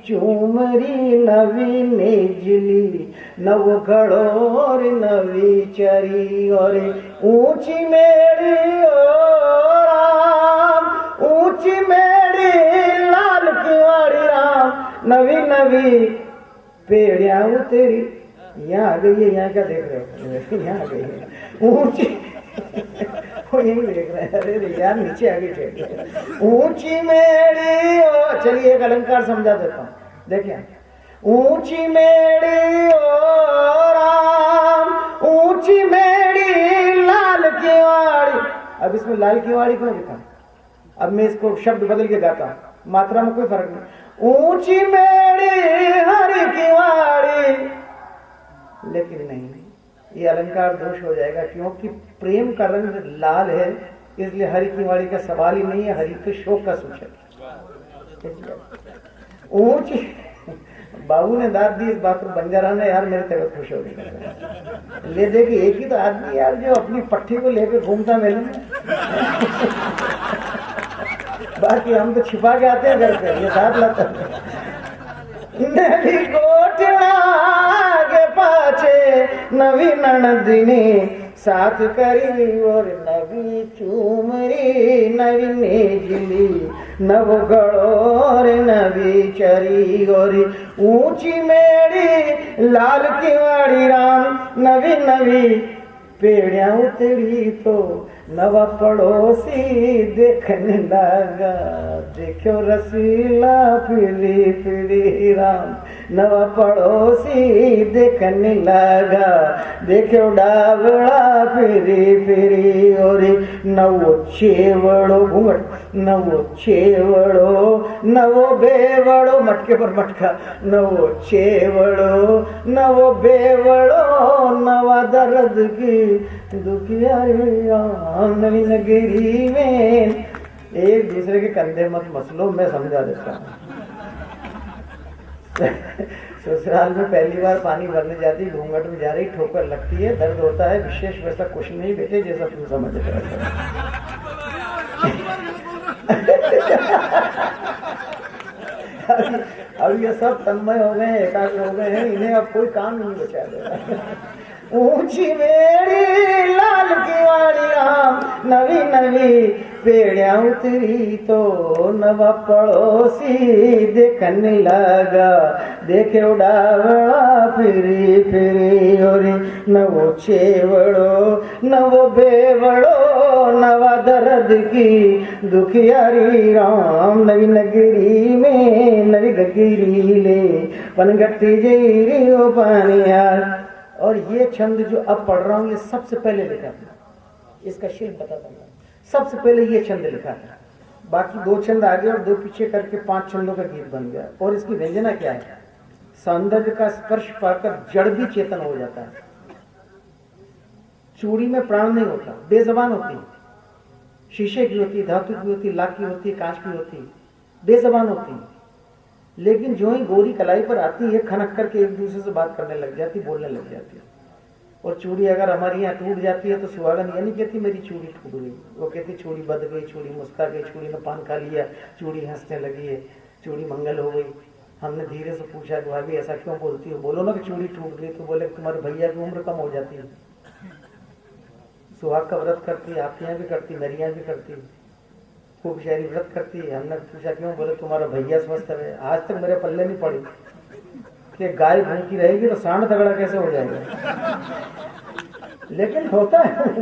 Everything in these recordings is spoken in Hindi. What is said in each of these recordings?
चूमरी नवी नेजली, नव घड़ोर नवी चरी और ऊंची मेरी ओ राम, ऊंची मेरी लाल किवाड़ी राम, नवी नवी पेड़िया तेरी। यहाँ आ गई है, यहाँ क्या देख रहे हो, यहाँ आ गई है ऊंची वो यही देख रहे हैं। अरे यार नीचे आ गई। ऊंची मेरी ओ, चलिए एक अलंकार समझा देता हूँ, देखिए। ऊंची मेरी ओ राम, ऊंची मेरी लाल किवाड़ी। अब इसमें लाल किवाड़ी क्यों लिखा? अब मैं इसको शब्द बदल के गाता हूँ, मात्रा में कोई फर्क नहीं। ऊंची मेरी हरी किवाड़ी, लेकिन नहीं, ये अलंकार दोष हो जाएगा, क्योंकि प्रेम का रंग लाल है, इसलिए हरि किवाड़ी का सवाल ही नहीं है। हरि तो शोक का सूचक। ऊंची बाबू ने दाद दी इस बात पर, बंजारा ने यार मेरे तबियत खुश हो गई। ले देखिए एक ही तो आदमी यार जो अपनी पट्टी को लेकर घूमता मेले में। बाकी हम तो छिपा के आते हैं घर पे, ये साथ लाता नदी कोटड़ा के पाछे नवी ननदिनी साथ करी और नवी चूमरी नवी नेजली, नव गड़ोर नवी चरी और ऊंची मेरी लाल किवाड़ी राम, नवी नवी पेड़िया उतरी तो नवा पड़ोसी देखने लगा, देखो रसीला फिरी फिरी राम, नवा पड़ोसी देखने लगा, देखो डावड़ा फिरी फिरी और नवो छेवड़ो घूंघट, नवो छेवड़ो नवो बेवड़ो, मटके पर मटका, नवो छेवड़ो नवो बेवड़ो, नवा दर्द की दुखिया नवी नगरी में। एक दूसरे के कंधे मत मसलो, मैं समझा देता हूँ। ससुराल में पहली बार पानी भरने जाती, घूंघट में जा रही, ठोकर लगती है, दर्द होता है, विशेष वैसा कुछ नहीं बेटे जैसा तुम समझ रहे हो। अब ये सब तन्मय हो गए हैं, एकाग्र हो गए हैं, इन्हें अब कोई काम नहीं बचा देगा। ऊंची मेरी लाल किवाड़ी राम, नवी नवी पेड़िया उतरी तो नवा पड़ोसी देखने लगा, देखे उड़ावड़ा फिरी फिरी और नवो छेवड़ो नवो बेवड़ो, नवा दर्द की दुखियारी राम, नवी नगरी में नवी गगरी ले पनगट्टी जईरी ओ पानियार। और ये छंद जो अब पढ़ रहा हूँ ये सबसे पहले लिखा था, इसका शिल्प बताता हूँ। सबसे पहले ये छंद लिखा था, बाकी 2 छंद आगे और 2 पीछे करके 5 छंदों का गीत बन गया। और इसकी व्यंजना क्या है? सौंदर्य का स्पर्श पाकर जड़ भी चेतन हो जाता है। चूड़ी में प्राण नहीं होता, बेजबान होती, शीशे की होती, धातु की होती, लाख की होती, कांच की होती, बेजबान होती, लेकिन जो ही गोरी कलाई पर आती है खनक करके एक दूसरे से बात करने लग जाती, बोलने लग जाती है। और चूड़ी अगर हमारी यहाँ टूट जाती है तो सुहागन ये नहीं कहती मेरी चूड़ी टूट गई, वो कहती चूड़ी बद गई, चूड़ी मुस्का गई, चूड़ी ने पान खा लिया, चूड़ी हंसने लगी है, चूड़ी मंगल हो गई। हमने धीरे से पूछा कि भाभी ऐसा क्यों बोलती हो? बोलो ना कि चूड़ी टूट गई। तो बोले तुम्हारे भैया की उम्र कम हो जाती है, सुहाग का व्रत करती है, आपके यहाँ भी करती, मेरे यहाँ भी करती, वो बेचारी व्रत करती है। हमने पूछा क्यों? बोले तुम्हारा भैया स्वस्थ है। आज तक मेरे पल्ले नहीं पड़ी कि गाय भूखी रहेगी तो सांड तगड़ा कैसे हो जाएगा, लेकिन होता है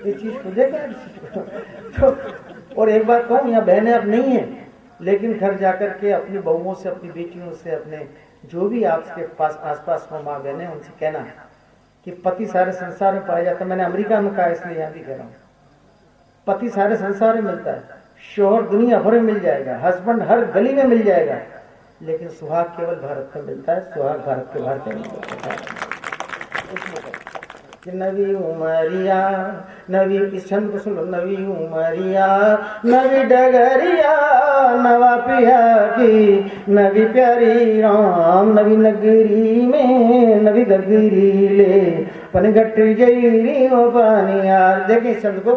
ये चीज मुझे क्या तो। और एक बात कहूँ, यहाँ बहनें अब नहीं है, लेकिन घर जाकर के अपनी बहुओं से, अपनी बेटियों से, अपने जो भी आपके पास आसपास में माँ बहनें, उनसे कहना कि पति सारे संसार में पाया जाता है। मैंने अमेरिका में कहा, इसलिए यहाँ भी कह रहा हूँ, पति सारे संसार में मिलता है, शोहर दुनिया भर में मिल जाएगा, हस्बैंड हर गली में मिल जाएगा, लेकिन सुहाग केवल भारत में मिलता है। सुहाग भारत के बाहर कहीं नहीं मिलता है। नवी उमरिया नवी, इस छंद को सुनो। नवी उमरिया नवी डगरिया, नवा पिया की नवी प्यारी राम, नवी नगरी में नवी गगरी ले पनघट जईरी ओ पानियार। देखिए इस छंद को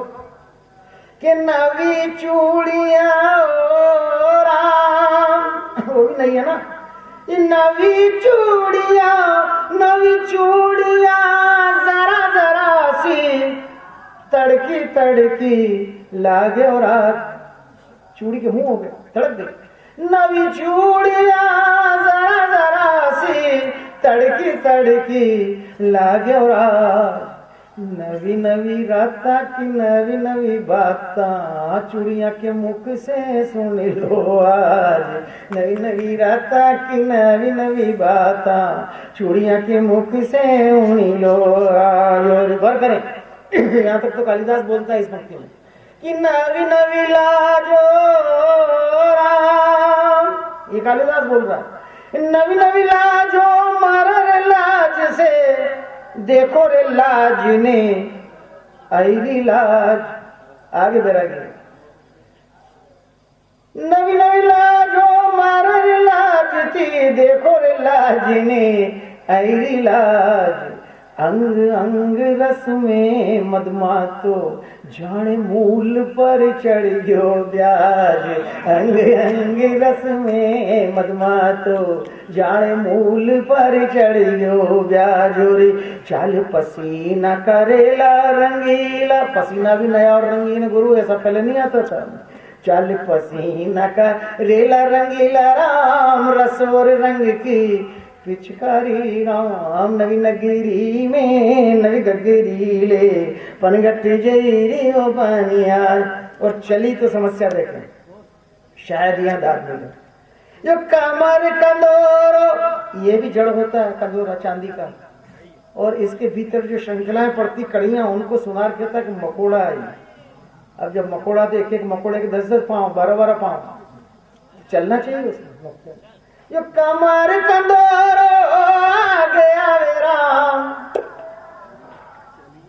कि नवी चूड़िया ओ राम, वो भी नहीं है ना, नवी चूड़िया जरा जरा सी तड़की तड़की लागे और रात चूड़ी के मुंह हो गए तड़क गई। नवी चूड़िया जरा जरा सी तड़की तड़की लागे और रात नवी नवी राता की नवी नवी बाता चूड़िया के मुख से सुन लो आज। नवी नवी राता की नवी नवी बाता चूड़िया के मुख से सुन लो आज। और गौर करें यहाँ तक तो कालिदास बोलता है इस पंक्ति में कि नवी नवी लाजो राम, ये कालिदास बोल रहा है। नवी नवी लाजो मारा लाज से देखो रे लाज ने आईरी लाज आगे बैरागी। नवी नवी लाजो मारा रे लाज थी देखो रे लाज ने आईरी लाज। अंग अंग रस में मदमातो जाने मूल पर चढ़ गयो ब्याज। अंग अंग रस में मदमातो जाने मूल पर चढ़ गयो ब्याज। चाल पसीना करेला रंगीला, पसीना भी नया और रंगीन गुरु ऐसा पहले नहीं आता था। चाल पसीना करेला रंगीला राम रस और रंग की पिचकारी राम। नवी नगरी में नवी गगरी ले पनगट जईरी ओ पानिया। और चली तो समस्या देखें शायद यहाँ दाद मिले जो कमर कंदोरो, ये भी जड़ होता है कंदोरा चांदी का, और इसके भीतर जो श्रृंखलाएं पड़ती कड़ियां उनको सुनार कहता है कि मकोड़ा आई। अब जब मकोड़ा तो एक एक मकोड़े के 10-10 पांव 12-12 पांव चलना चाहिए उसमें। यो कमर कंदोरो आ गया वे राम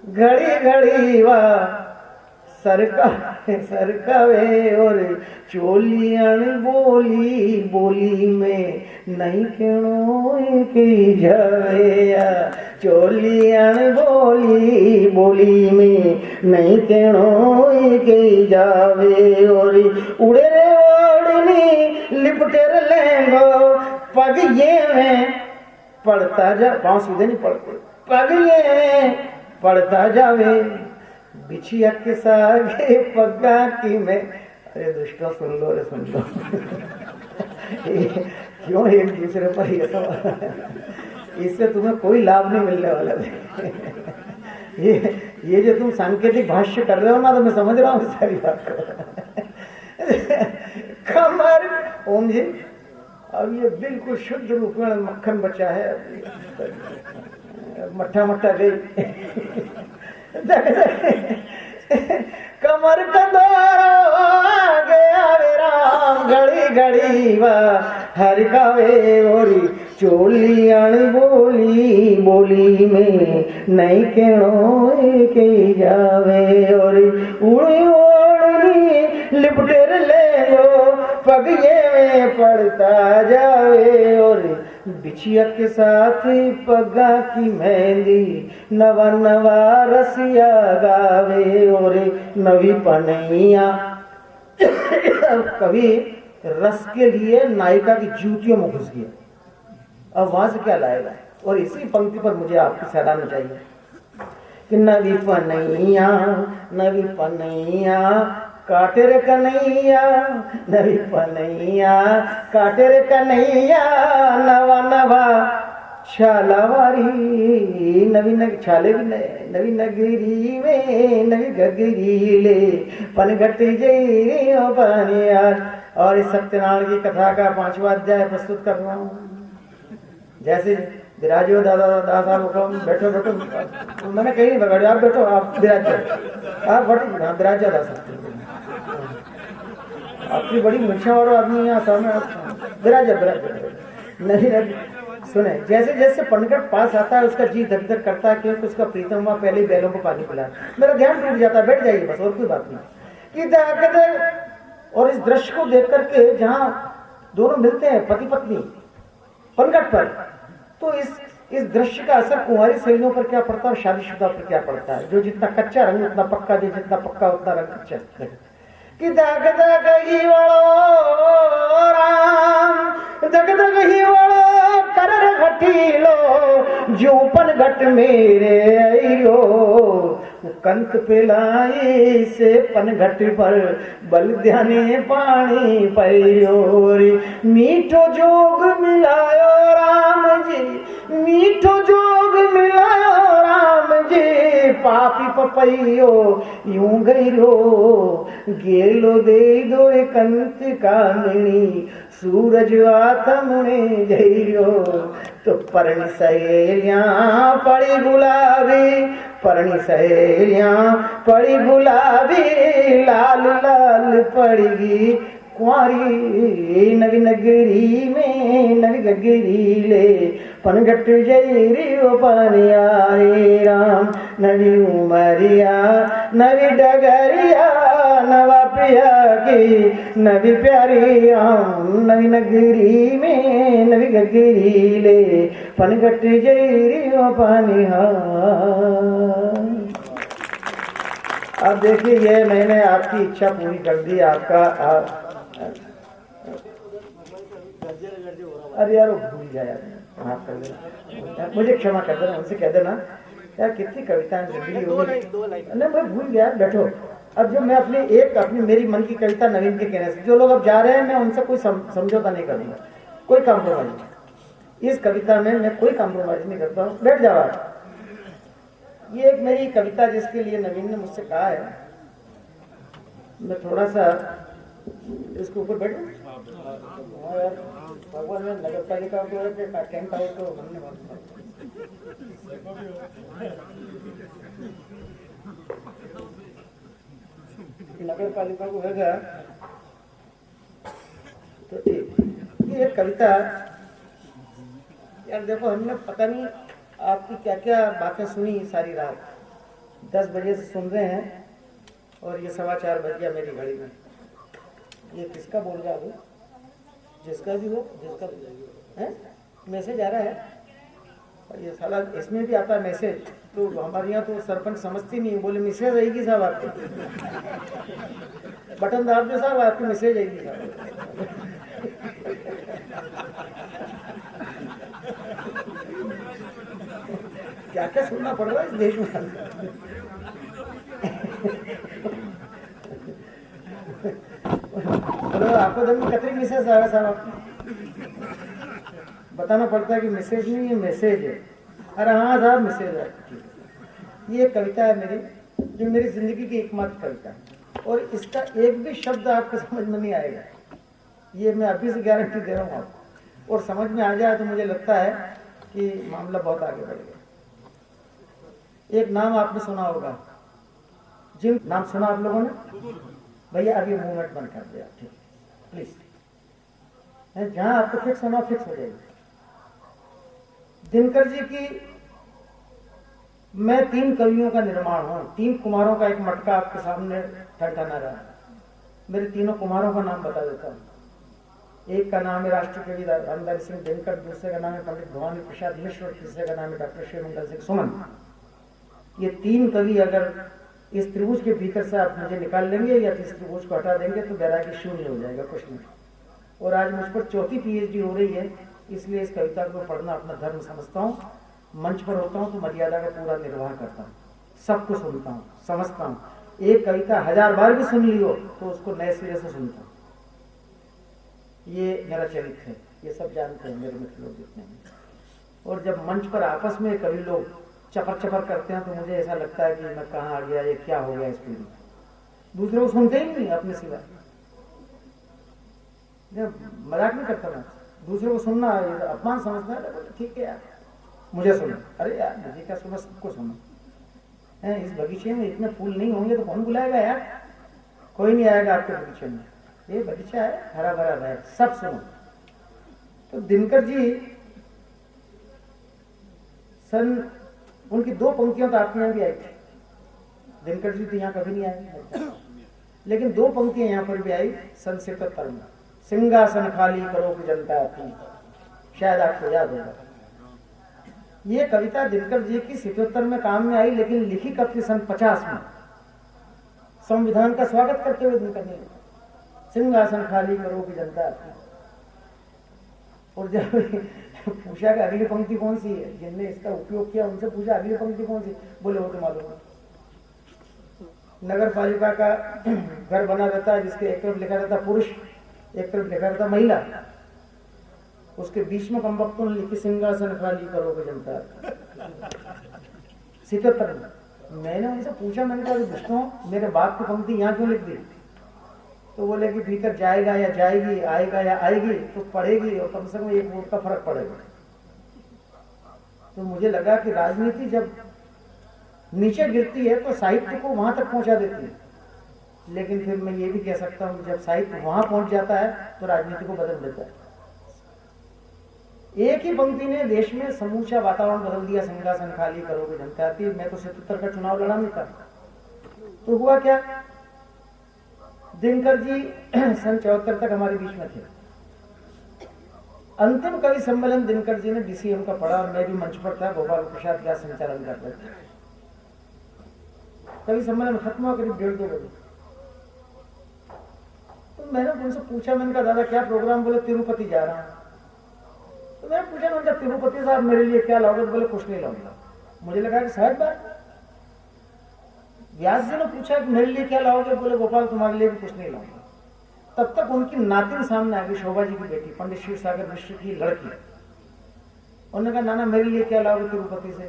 घड़ी घड़ी वा सरकावे और चोलियन बोली बोली में नहीं केणो की जावे। चोलियन बोली बोली में नहीं केणो की जावे। और उड़े रे ओढ़नी लिपटे रे लेंगो पग ये में पड़ता जा, पांव सीधे नहीं पड़ते, पग ये में पड़ता जावे। बिछिया के सागे पग्गा की में, अरे दुष्टों सुन लो रे सुन लो क्यों एक दूसरे पर ये सब, इससे तुम्हें कोई लाभ नहीं मिलने वाला है। ये जो तुम सांकेतिक भाष्य कर रहे हो ना तो मैं समझ रहा हूँ सारी बात को। कमर ओम जी अब ये बिल्कुल शुद्ध रूप में मक्खन बचा है, मट्ठा मट्ठा गई। कमर कंदोरो आ गया वे राम घड़ी घड़ी वा हर कावे। और चोलियन बोली बोली में नहीं केणो के जावे। और उड़ी ओढ़नी लिपटे लेगो पग ये में पड़ता जावे। और बिछिया के साथ पगा की मेहंदी नवा नवा रसिया गावे। और नवी पनैया कभी रस के लिए नायिका की जूतियों में घुस गया, अब वहां से क्या लाएगा। और इसी पंक्ति पर मुझे आपकी सराहना चाहिए कि नवी पनैया काटे रे कन्हैया, नवी पनैया काटे रे कन्हैया। नवा नवा छालावारी नवी छाले भी नवी नगरी में नवी गगरी ले पनघट जई ओ पानिया। और इस सत्यनारायण की कथा का 5वां अध्याय प्रस्तुत कर रहा हूँ। जैसे विराजो दादा दादा बैठो बैठो, मैंने कहीं नहीं बगाड़े, आप बैठो, आप विराज आप बैठो, हाँ विराज जा सकते। आपकी बड़ी मूछा और आदमी यहाँ सामने विराज नहीं सुने। जैसे जैसे पनघट पास आता है उसका जी धक धक करता है क्योंकि उसका प्रीतम वहां पहले बैलों को पानी पिला। मेरा ध्यान टूट जाता है, बैठ जाइए बस, और कोई बात नहीं कि। और इस दृश्य को देख करके जहां दोनों मिलते हैं पति पत्नी पनघट पर, तो इस दृश्य का असर कुंवारी सहेलियों पर क्या पड़ता है और शादीशुदा पर क्या पड़ता है। जो जितना कच्चा रंग उतना पक्का दे, जितना पक्का उतना रंग कच्चा। कि दग दग ही वळो राम दग दग ही वळो कर घटीलो जो पन घट मेरे आयो कंत पिलाई से पनघट पर बल ध्याने पानी पैरो रे मीठो जोग मिलायो राम जी मीठो जोग मिलायो राम जी पापी पपैयो यूं गईरो गेलो दे दो कंत कामिनी सूरज आथमणे जइरो तो परणी सहेलियां पड़ी गुलाबी परणी सहेलियां पड़ी गुलाबी लाल लाल पड़गी कुंवारी नवी नगरी में नवी गगरी ले पनघट जयरी ओ पानिया रे राम नवी उमरिया नवी डगरिया नवा पिया की नवी प्यारी राम नवी नगरी में नवी गगरी ले पनघट जयरी ओ पानिया। अब देखिए ये मैंने आपकी इच्छा पूरी कर दी आपका अरे यार वो भूल जाया माफ कर देना मुझे क्षमा कर देना उनसे कह देना यार कितनी कविताएं जिंदगी हो गई नहीं मैं भूल गया बैठो। अब जो मैं अपनी मेरी मन की कविता नवीन के कहने से जो लोग अब जा रहे हैं मैं उनसे कोई समझौता नहीं करूंगा कोई कॉम्प्रोमाइज नहीं इस कविता में मैं कोई कॉम्प्रोमाइज नहीं करता हूँ बैठ जाओ। ये एक मेरी कविता जिसके लिए नवीन ने मुझसे कहा है मैं थोड़ा सा इसके ऊपर बैठ यार भगवान ने नगर पालिका को कैंप आउट तो हमने नगर पालिका को है तो ये कविता यार देखो हमने पता नहीं आपकी क्या क्या बातें सुनी सारी रात 10 बजे से सुन रहे हैं और ये 4:15 बज गया मेरी घड़ी में। ये किसका बोल रहा है जिसका भी हो जिसका है मैसेज आ रहा है और ये साला इसमें भी आता है मैसेज तो हमारे यहाँ तो सरपंच समझती नहीं बोले मैसेज आएगी साहब आपके बटन दाब दो साहब आपकी मैसेज आएगी साहब। क्या क्या सुनना पड़ रहा है इस देश में आपको दिन में कितनी मैसेज आया साहब बताना पड़ता है कि मैसेज नहीं है मैसेज है। अरे हाँ साहब मैसेज है। ये कविता है मेरी जो मेरी जिंदगी की एकमात्र कविता है और इसका एक भी शब्द आपको समझ में नहीं आएगा ये मैं अभी से गारंटी दे रहा हूँ आपको और समझ में आ जाए तो मुझे लगता है कि मामला बहुत आगे बढ़ गया। एक नाम आपने सुना होगा जिन नाम सुना आप लोगों ने भैया अभी मूवमेंट बंद कर दिया ठीक प्लीज जहां आपको फिक्स होना फिक्स हो जाएगी। दिनकर जी की मैं 3 कवियों का निर्माण हूं 3 कुमारों का एक मटका आपके सामने ठनठना रहा है। मेरे तीनों कुमारों का नाम बता देता हूं। एक का नाम है राष्ट्रीय कवि रामधारी सिंह दिनकर दूसरे का नाम है पंडित भवानी प्रसाद मिश्र और तीसरे का नाम है डॉक्टर शिवमंगल सिंह सुमन। ये 3 कवि अगर इस त्रिभुज के भीतर से आप मुझे निकाल लेंगे या इस त्रिभुज को हटा देंगे तो वैराग्य शून्य हो जाएगा कुछ नहीं। और आज मुझ पर 4थी PhD हो रही है इसलिए इस कविता को पढ़ना अपना धर्म समझता हूँ। मंच पर होता हूँ तो मर्यादा का पूरा निर्वाह करता हूँ सबको सुनता हूँ समझता हूँ। एक कविता 1000 बार भी सुन ली हो तो उसको नए सिरे से सुनता हूँ। ये मेरा चरित्र है ये सब जानते हैं मेरे मित्र लोग जितने हैं। और जब मंच पर आपस में कवि लोग चपर चपर करते हैं तो मुझे ऐसा लगता है कि मैं कहाँ आ गया ये क्या हो गया इस पीढ़ी दूसरे को सुनते ही नहीं अपने सिवा मजाक नहीं करता मैं दूसरे को सुनना अपमान समझना है ठीक है यार मुझे सुनो अरे यार मुझे क्या सुना सबको सुनो है इस बगीचे में इतने फूल नहीं होंगे तो कौन बुलाएगा यार कोई नहीं आएगा आपके बगीचे में ये बगीचा है हरा भरा है सब सुनो। तो दिनकर जी सन उनकी 2 पंक्तियों तो आपके यहाँ भी आई थी। दिनकर जी तो यहाँ कभी नहीं आए लेकिन 2 पंक्तियां यहाँ पर भी आई सन 77 में सिंहासन खाली करो की जनता थी शायद आपको याद होगा। ये कविता दिनकर जी की 77 में काम में आई लेकिन लिखी कब थी सन 50 में। संविधान का स्वागत करते हुए दिनकर ने सिंहासन खाली करो कि जनता आती। और जब पूछा कि अगली पंक्ति कौन सी है, जिनने इसका उपयोग किया उनसे पूछा अगली पंक्ति कौन सी, बोले वो तो मालूम है। नगर पालिका का घर बना रहता है जिसके एक तरफ लिखा रहता पुरुष, एक तरफ लिखा रहता महिला, उसके बीच में कम वक्तों ने लिखी सिंहासन खाली करोगे जनता। 77 में मैंने उनसे पूछा, मैंने कहा दुष्टों मेरे बाप की पंक्ति यहाँ क्यों लिख दी? तो बोले कि भीतर जाएगा या जाएगी, आएगा या आएगी, तो पढ़ेगी और कम से कम एक वोट का फर्क पड़ेगा। तो मुझे लगा कि राजनीति जब नीचे गिरती है तो साहित्य को वहां तक पहुंचा देती है, लेकिन फिर मैं ये भी कह सकता हूं कि जब साहित्य वहां पहुंच जाता है तो राजनीति को बदल देता है। एक ही पंक्ति ने देश में समूचा वातावरण बदल दिया, सिंहासन खाली करोगे जनता आती। मैं तो 77 का चुनाव लड़ा नहीं था, तो हुआ क्या, दिनकर जी सन 74 तक हमारे बीच में थे। अंतिम कवि सम्मेलन दिनकर जी ने डीसीएम का पढ़ा और मैं भी मंच पर था, गोपाल प्रसाद व्यास संचालन कर रहे थे। कवि सम्मेलन खत्म हुआ करीब 1:30-2 बजे। तो मैंने उनसे पूछा, मैंने कहा दादा क्या प्रोग्राम? बोले तिरुपति जा रहा हूं। तो मैंने पूछा, मैंने कहा तिरुपति साहब मेरे लिए क्या लाओगे? बोले कुछ नहीं लाऊंगा। मुझे लगा कि सहज बात। व्यास जी ने पूछा कि मेरे लिए क्या लाओगे? बोले गोपाल तुम्हारे लिए भी कुछ नहीं लाऊंगा। तब तक उनकी नातिन सामने आ गई, शोभा जी की बेटी, पंडित शिव सागर मिश्र की लड़की। उन्होंने कहा नाना मेरे लिए क्या लाओगे तिरुपति से?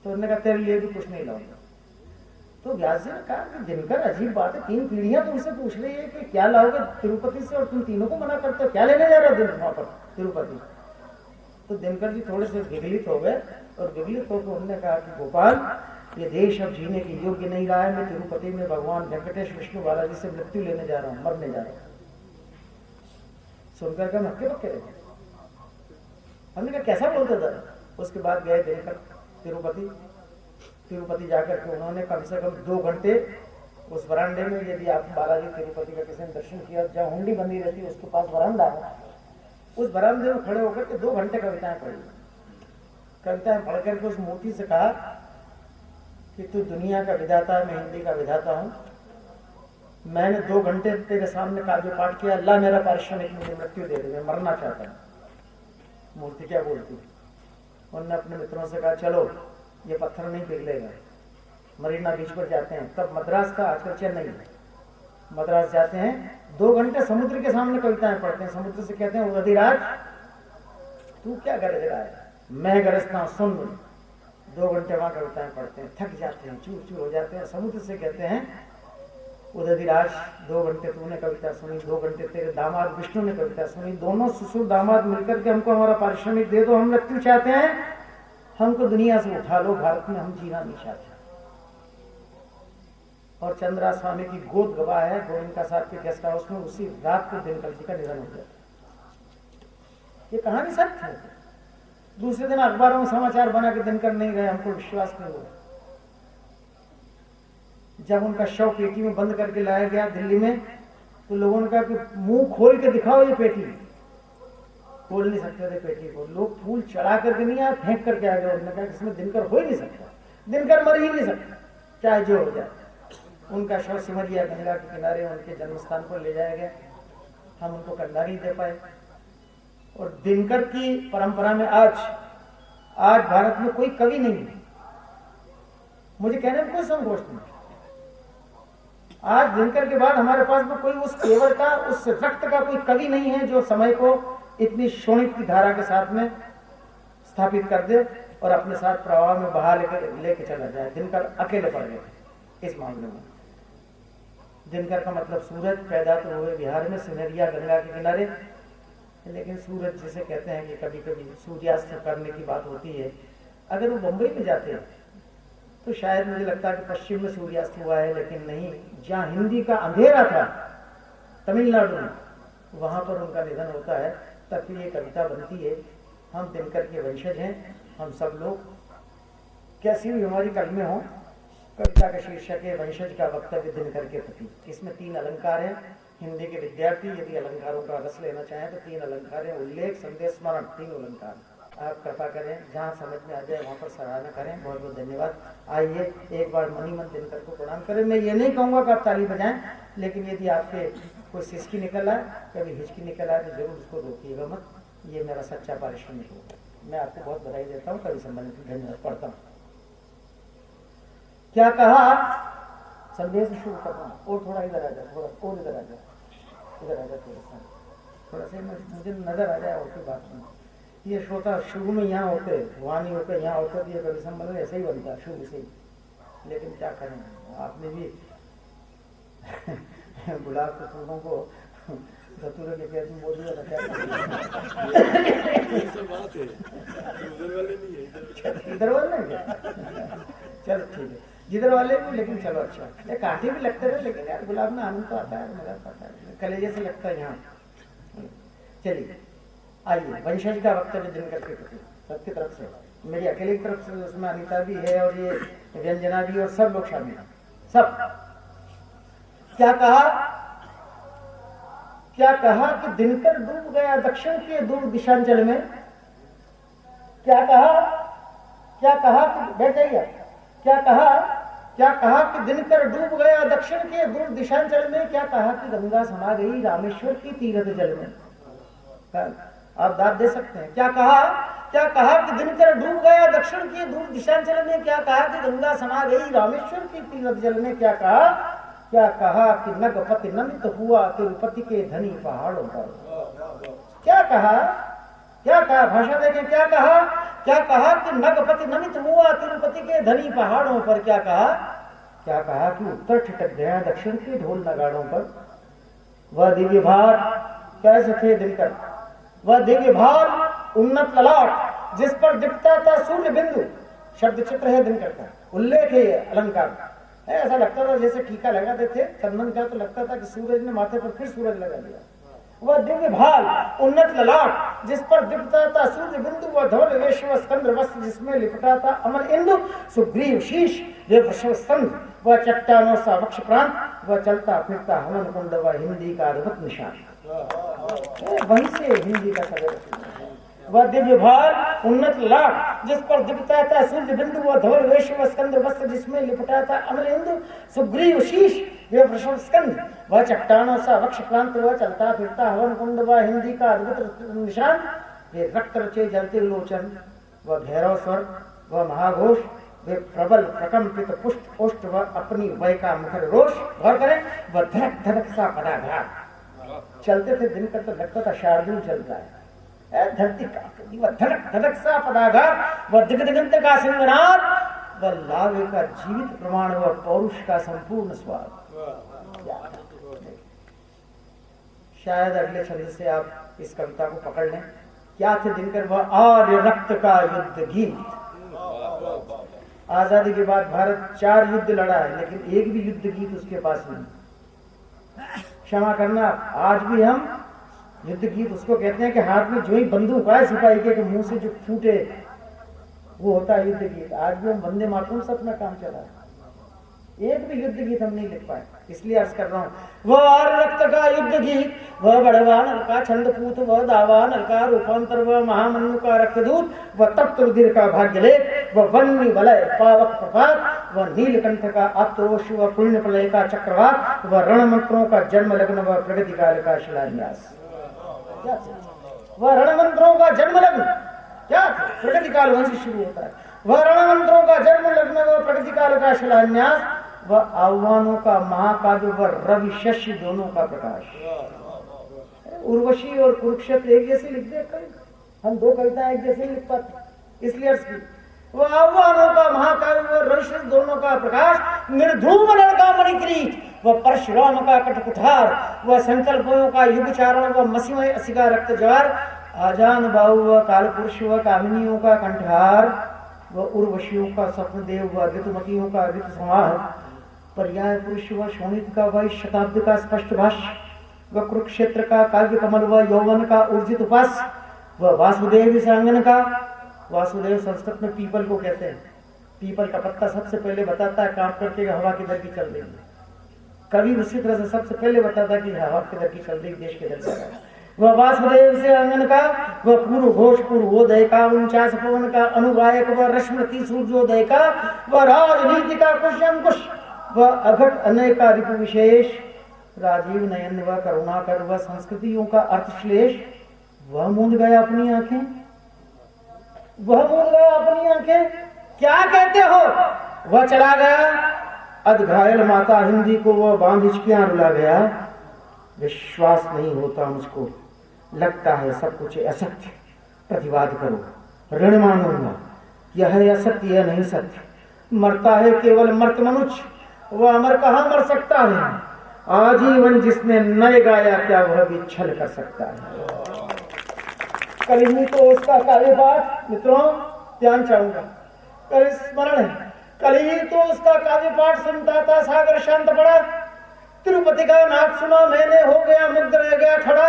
तो उन्होंने कहा तेरे लिए भी कुछ नहीं लाऊंगा। तो व्यास जी ने कहा कि दिनकर अजीब बात है, 3 पीढ़ियां तुमसे पूछ रही है कि क्या लाओगे तिरुपति से और तुम तीनों को मना करते हो, क्या लेने जा रहे हो दिन वहां पर तिरुपति? तो दिनकर जी थोड़े से विगलित हो गए और विगलित होकर उन्होंने कहा कि गोपाल ये देश अब जीने के योग्य नहीं रहा है, मैं तिरुपति में भगवान वेंकटेश विष्णु बालाजी से मृत्यु लेने जा रहा हूं, मरने जा रहा हूं। सुनकर के हक्के बक्के रहे। हमने कहा कैसा बोलते था? उसके बाद गए दिनकर तिरुपति जाकर के उन्होंने कम से कम 2 घंटे उस बरामदे में, यदि आप बालाजी तिरुपति का किसी ने दर्शन किया, जहाँ हुंडी बंदी रहती है उसके पास बरामदा है, उस बरामदे में खड़े होकर के 2 घंटे कविताएं पढ़ी। कविताएं पढ़ करके उस मूर्ति से कहा कि तू दुनिया का विधाता है, मैं हिंदी का विधाता हूं। मैंने 2 घंटे तेरे सामने काव्य पाठ किया, अल्लाह मेरा पारिश्रमिक मुझे मृत्यु दे दे, मैं मरना चाहता हूं। मूर्ति क्या बोलती? उन्होंने अपने मित्रों से कहा चलो ये पत्थर नहीं पिघलेगा, मरीना बीच पर जाते हैं। तब मद्रास था, आजकल चेन्नई है। मद्रास जाते हैं, 2 घंटे समुद्र के सामने कविताएं पढ़ते हैं। समुद्र से कहते हैं अधिराज तू क्या गरज रहा है? मैं गरजता हूं, सुन मुझे। 2 घंटे वहां कविताएं पढ़ते हैं, थक जाते हैं, चूर चूर हो जाते हैं। समुद्र से कहते हैं उदधिराज 2 घंटे तूने कविता सुनी, 2 घंटे तेरे दामाद विष्णु ने कविता सुनी, दोनों ससुर दामाद मिलकर के हमको हमारा पारिश्रमिक दे दो, हम मृत्यु चाहते हैं, हमको दुनिया से उठा लो, भारत में हम जीना नहीं चाहते। और चंद्रा स्वामी की गोद गवाह है गोविंदा साहब के गेस्ट हाउस में, उसी रात को दिनकर जी का निधन हो गया। ये कहानी सत्य है। दूसरे दिन अखबारों में समाचार बना के दिनकर नहीं गए, हमको विश्वास नहीं हुआ। जब उनका शव पेटी में बंद करके लाया गया दिल्ली में, तो लोगों ने कहा कि मुंह खोल के दिखाओ ये पेटी। खोल नहीं सकते थे पेटी को, लोग फूल चढ़ा करके नहीं आए, फेंक करके आ गए। उन्होंने कहा इसमें दिनकर हो ही नहीं सकता, दिनकर मर ही नहीं सकता, चाहे जो हो जाए। उनका शव सिमरिया गंगा के किनारे उनके जन्म स्थान पर ले जाया गया। हम उनको कंधा नहीं दे पाए। और दिनकर की परंपरा में आज भारत में कोई कवि नहीं है, मुझे कहने में कोई संकोच नहीं। आज दिनकर के बाद हमारे पास में कोई उस तेवर का, उस रक्त का कोई कवि नहीं है जो समय को इतनी शोणित की धारा के साथ में स्थापित कर दे और अपने साथ प्रवाह में बहा लेके चला जाए। दिनकर अकेले पड़ गए इस मामले में। दिनकर का मतलब सूरज पैदा तो हुए बिहार में सिमरिया गंगा के किनारे, लेकिन सूरज जिसे कहते हैं कि कभी कभी सूर्यास्त करने की बात होती है। अगर वो बंबई में जाते हैं तो शायद मुझे लगता है कि पश्चिम में सूर्यास्त हुआ है, लेकिन नहीं, जहां हिंदी का अंधेरा था तमिलनाडु में, वहां पर उनका निधन होता है। तब फिर ये कविता बनती है, हम दिनकर के वंशज हैं, हम सब लोग, कैसी भी हमारी कलमें हों। कविता का शीर्षक है वंशज का वक्तव्य दिनकर के प्रति। इसमें 3 अलंकार हैं। हिंदी के विद्यार्थी यदि अलंकारों का रस लेना चाहें तो 3 अलंकार हैं, उल्लेख, संदेश, स्मरण, 3 अलंकार। आप कृपा करें, जहाँ समझ में आ जाए वहाँ पर सराहना करें। बहुत बहुत धन्यवाद। आइए एक बार मनी मन दिनकर को प्रणाम करें। मैं ये नहीं कहूँगा कि आप ताली बजाएं, लेकिन यदि आपके कोई सिसकी निकल आए, कभी हिचकी निकल आए, तो जरूर उसको रोकिएगा मत। ये मेरा सच्चा पारिश्रमिक होगा। मैं आपको बहुत बधाई देता हूँ। कभी संबंधित धन्यवाद पढ़ता हूँ। क्या कहा, संदेश शुरू करना। और थोड़ा इधर आ जाए, थोड़ा और इधर आ जाए, इधर आ जाए थोड़ा सा मुझे नजर आ जाए। और कोई बात नहीं, ये श्रोता शुरू में यहाँ होते, वहाँ नहीं होते, यहाँ होते तो ये कभी संबंध ऐसे ही बनता है शुरू से ही। लेकिन क्या करें, आपने भी गुलाब के फूलों को धतूरे के पेट में बोल दिया था। क्या इधर वाले नहीं, चलो ठीक है, जिधर वाले भी, लेकिन चलो अच्छा। ये कांटे भी लगते रहे, लेकिन यार गुलाब में आनंद तो आता है, मजा तो आता है, कलेजे से लगता है यहाँ। चलिए आइए, वंशज का वक्तव्य दिनकर के प्रति सबकी तरफ से, मेरी अकेले की तरफ से, उसमें अनिता भी है और ये व्यंजना भी और सब लोग शामिल हैं। सब क्या कहा कि दिनकर डूब गया दक्षिण के दूर दिशांचल में। क्या कहा कि बैठ जाइए। क्या कहा कि दिनकर डूब गया दक्षिण के दूर दिशांचल में। क्या कहा कि गंगा समा गई रामेश्वर की तीरथ जल में। आप दाद दे सकते हैं। क्या कहा कि दिनकर डूब गया दक्षिण के दूर दिशांचल में। क्या कहा कि गंगा समा गई रामेश्वर की तीरथ जल में। क्या कहा कि नगपति नमित हुआ तिरुपति के धनी पहाड़ों पर। क्या कहा भाषा देखें। क्या कहा कि नगपति नमित हुआ तिरुपति के धनी पहाड़ों पर। क्या कहा कि उत्तर ठिठक गया दक्षिण के ढोल नगाड़ों पर। वह दिव्य भार कैसे थे दिनकर, वह दिव्य भार उन्नत ललाट जिस पर दिखता था सूर्य बिंदु। शब्द चित्र है दिनकर का, उल्लेख है, अलंकार। ऐसा लगता था जैसे टीका लगाते थे चंदन का, तो लगता था कि सूरज ने माथे पर फिर सूरज लगा दिया। वह दिव्य भाल उन्नत ललाट जिस पर दिखता था सूर्य बिंदु। वह धवल वेश्व स्कंद वस्त्र जिसमें लिपटा था अमल इंदु। सुग्रीव शीश वे वृषभ स्कंद, वह चट्टानों सा वक्ष प्रांत। वह चलता फिरता हवन कुंड, वह हिंदी का अद्भुत निशान। वहीं से हिंदी का सदर। वह दिव्य भार उन्नत लाट जिस पर दिखता था सूर्य बिंदु। वह धवल वेश्व स्कंद वस्त्र जिसमें लिपटा था अमल इंदु। सुग्रीव शीश वे वृषभ स्कंद, वह चट्टानों सा वक्ष प्रांत। वह चलता फिरता हवन कुंड, वह हिंदी का अद्भुत निशान। वे रक्त रचे जलते लोचन, वह भैरव स्वर, वह महाघोष, वे प्रबल प्रकंपित पुष्ट ओष्ठ, वह अपनी वय का मुखर रोष। गौर करें, वह धड़क धड़क सा पदाघात। चलते थे दिनकर तो लगता था शार्दूल चल रहा है। धरती का वह धड़क धड़क सा पदाघात, वह दिगंत का सिंहनाद, वह लावे का जीवित प्रमाण, वह पौरुष का संपूर्ण स्वाद। शायद अगले छंद से आप इस कविता को पकड़ लें। क्या थे दिनकर, वह आर्य रक्त का युद्ध गीत। आजादी के बाद भारत 4 युद्ध लड़ा है, लेकिन एक भी युद्ध गीत उसके पास नहीं। क्षमा करना, आज भी हम युद्ध गीत उसको कहते हैं कि हाथ में जो ही बंदूक आए सिपाही के मुंह से जो फूटे, वो होता है युद्ध गीत। आज भी हम वंदे मातरम से अपना काम चला है, एक भी युद्ध गीत हम नहीं लिख पाए। इसलिए अर्ज कर रहा हूं, वह आर्य रक्त का युद्ध गीत, वह बड़वा नल का छंदपूत, वह दावा नल का रूपांतर, वह महामन्यु का रक्तदूत, वह तप्त रुधिर का भाग्यलेख, वह वन्य वलय पावक प्रपात, वह नीलकंठ का आक्रोश, वह पुण्य प्रलय का चक्रवात, वह रण मंत्रों का जन्म लग्न, वह प्रगति काल का शिलान्यास। वह रण मंत्रों का जन्म लग्न क्या प्रगति काल वहीं से शुरू होता है। वह रण मंत्रों का जन्म लग्न, वह प्रगति काल का शिलान्यास, वह आह्वानों का महाकाव्य, वह रवि शशि दोनों का प्रकाश। उर्वशी और कुरुक्षेत्र एक जैसे लिख दे, हम 2 कविताएं एक जैसे लिख पाते, इसलिए अर्ज की। वह आह्वानों का महाकाव्य, वह रवि शशि दोनों का प्रकाश, निर्धूम नल का मणिकिरीट, वह परशुराम का कटकुठार, वह संकल्पों का युग चारण, वह मसीमय असिका रक्त ज्वार, आजान बाहु, वह काल पुरुष, वह कामिनियों का कंठहार, वह उर्वशियों का स्वप्नदेव, वह ऋतुमतियों का ऋतु समाह, पर्याय पुरुष, वह शोणित का वह शताब्द का स्पष्ट भाष्य, वह कुरुक्षेत्र का काव्य कमल, वह यौवन का ऊर्जित उपास, वह वासुदेव सांगन का। वासुदेव संस्कृत में पीपल को कहते हैं। पीपल का पत्ता सबसे पहले बताता है काम करके हवा किधर की चल रही है। कवि उसी तरह से सबसे पहले बताता कि हवा किधर की चल रही, देश किधर चल रहा है। वह वासुदेव से अंगन का, वह पूर्व घोष पूर्वोदय का, 49 पवन का अनुगायक, वह रश्मति सूर्योदय का, वह राजनीति का कुश अंकुश, वह अघट अनय का रिपु विशेष, राजीव नयन, वह करुणाकर, वह संस्कृतियों का अर्थश्लेष। वह मूंद गया अपनी आंखें, वह मूंद गया अपनी आंखें, क्या कहते हो? वह चला गया अधघायल माता हिंदी को, वह बांध हिचकियां रुला गया। विश्वास नहीं होता मुझको, लगता है सब कुछ असत्य। प्रतिवाद करो, ऋण मांगूंगा, यह है असत्य, यह नहीं सत्य। मरता है केवल मर्त मनुष्य, वह अमर कहां मर सकता है? आजीवन जिसने नए गाया, क्या वह भी छल कर सकता है? कल ही तो उसका काव्य पाठ, मित्रों ध्यान चाहूंगा, कल स्मरण है, कल ही तो उसका काव्य पाठ सुनता था, सागर शांत पड़ा। तिरुपति का नाथ सुना मैंने, हो गया मुग्ध, रह गया खड़ा।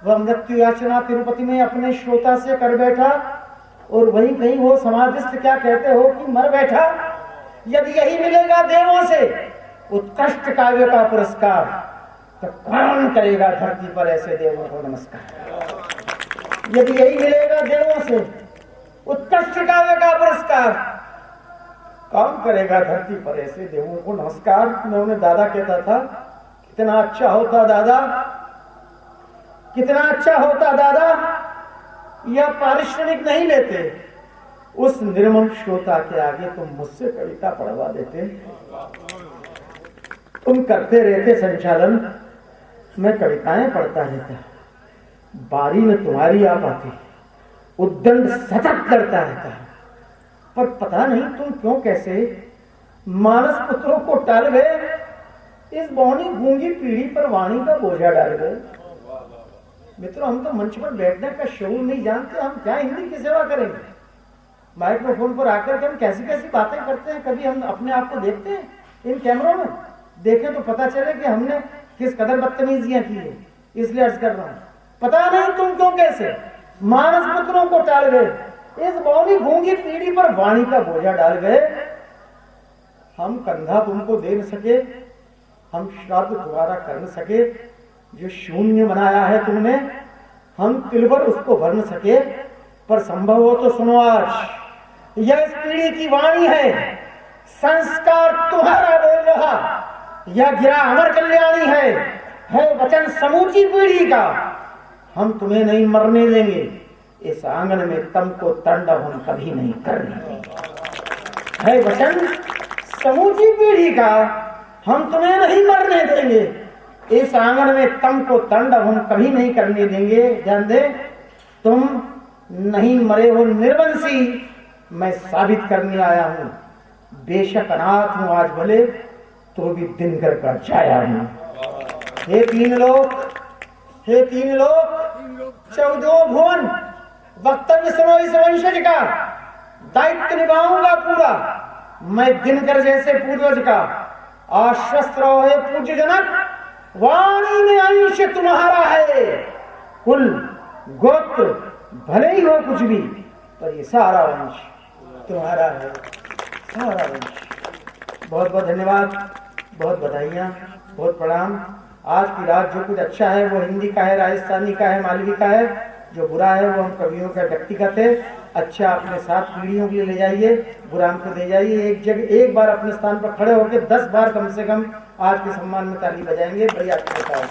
वह मृत्यु याचना तिरुपति में अपने श्रोता से कर बैठा, और वहीं कहीं वो समाधिस्थ क्या कहते हो कि मर बैठा। यदि यही मिलेगा देवों से उत्कृष्ट काव्य का पुरस्कार, तो कौन करेगा धरती पर ऐसे देवों को नमस्कार। यदि यही मिलेगा देवों से उत्कृष्ट काव्य का पुरस्कार, कौन करेगा धरती पर ऐसे देवों को नमस्कार। मैं उन्हें दादा कहता था, कितना अच्छा होता दादा, कितना अच्छा होता दादा, यह पारिश्रमिक नहीं लेते, उस निर्मम श्रोता के आगे तुम मुझसे कविता पढ़वा देते। तुम करते रहते संचालन, मैं कविताएं पढ़ता रहता, बारी में तुम्हारी आ पाती, उद्दंड सतत करता रहता। पर पता नहीं तुम क्यों कैसे मानस पुत्रों को टाल गए, इस बौनी गूंगी पीढ़ी पर वाणी का बोझा डाल गए। मित्रों, हम तो मंच पर बैठने का शऊर नहीं जानते, हम क्या हिंदी की सेवा करेंगे? माइक्रोफोन पर आकर के हम कैसी कैसी बातें करते हैं। कभी हम अपने आप को देखते हैं इन कैमरों में? देखें तो पता चले कि हमने किस कदर बदतमीजियां की है। इसलिए अर्ज कर रहा हूं, पता नहीं तुम क्यों कैसे मानस पुत्रों को टाल गए, इस बौनी गूंगी पीढ़ी पर वाणी का बोझा डाल गए। हम कंधा तुमको दे न सके, हम श्राद्ध तुम्हारा कर न सके, जो शून्य बनाया है तुमने, हम तिलवर उसको भर न सके। पर संभव हो तो सुनो, आज यह इस पीढ़ी की वाणी है, संस्कार तुम्हारा बोल रहा, यह गिरा अमर कल्याणी है वचन समूची पीढ़ी का। हम तुम्हें नहीं मरने देंगे, इस आंगन में तम को तंड हम कभी नहीं करने देंगे। है वचन समूची पीढ़ी का, हम तुम्हें नहीं मरने देंगे, इस आंगन में तम को तंड हम कभी नहीं करने देंगे। ध्यान दे, तुम नहीं मरे हो निर्वंशी, मैं साबित करने आया हूं। बेशक अनाथ हूं आज भले, तो भी दिनकर का छाया हूं। हे तीन लोक, हे तीन लोक, 14 भुवन, वक्तव्य सुनो इस वंशज का, दायित्व निभाऊंगा पूरा मैं दिनकर जैसे पूर्वज का। आश्वस्त रहो हे पूज्य जनक, वाणी में अंश तुम्हारा है, कुल गोत्र भले ही हो कुछ भी, पर ये सारा वंश तुम्हारा है, सारा वंश। बहुत बहुत धन्यवाद, बहुत बधाइयाँ, बहुत प्रणाम। आज की रात जो कुछ अच्छा है वो हिंदी का है, राजस्थानी का है, मालवी का है, जो बुरा है वो हम कवियों का व्यक्तिगत है। अच्छा अपने साथ पीढ़ियों के लिए ले जाइए, बुरा हमको दे जाइए। एक जगह एक बार अपने स्थान पर खड़े होकर 10 बार कम से कम आज के सम्मान में ताली बजाएंगे। बड़ी अच्छा है।